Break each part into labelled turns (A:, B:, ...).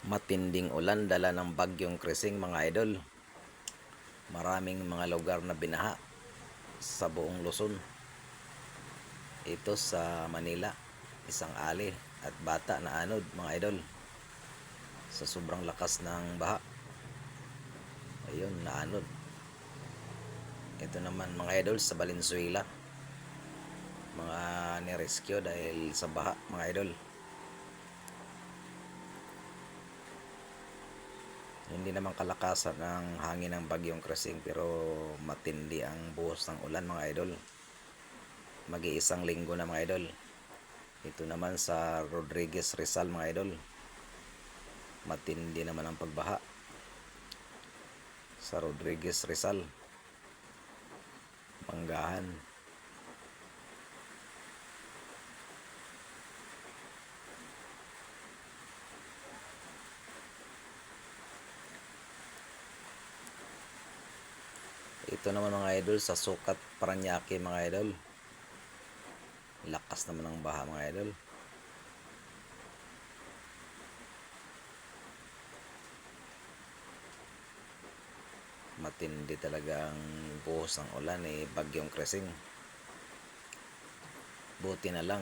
A: Matinding ulan dala ng bagyong Krising mga idol. Maraming mga lugar na binaha sa buong Luzon. Ito sa Manila, isang ali at bata na anod mga idol sa sobrang lakas ng baha. Ayun, naanod. Ito naman mga idol sa Valenzuela, mga nirescue dahil sa baha mga idol. Hindi naman kalakasan ng hangin ng bagyong Krising, pero matindi ang buhos ng ulan mga idol. Mag-iisang linggo na mga idol. Ito naman sa Rodriguez, Rizal mga idol. Matindi naman ang pagbaha sa Rodriguez, Rizal, Manggahan. Ito naman mga idol sa Sucat, Paranaque mga idol. Lakas naman ng baha mga idol. Matindi talaga ang buhos ng ulan bagyong Krising. Buti na lang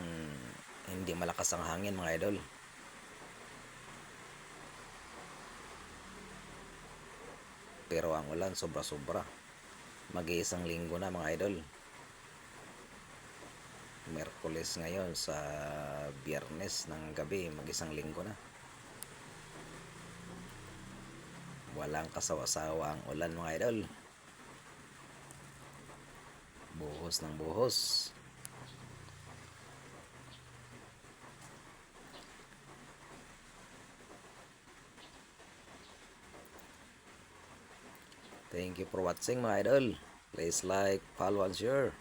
A: hindi malakas ang hangin mga idol. Pero ang ulan sobra-sobra. Mag-iisang linggo na mga idol. Miyerkules ngayon, sa Biyernes ng gabi, mag-isang linggo na. Walang kasawa-sawa ang ulan mga idol. Buhos ng buhos. Thank you for watching mga idol. Please like, follow and share.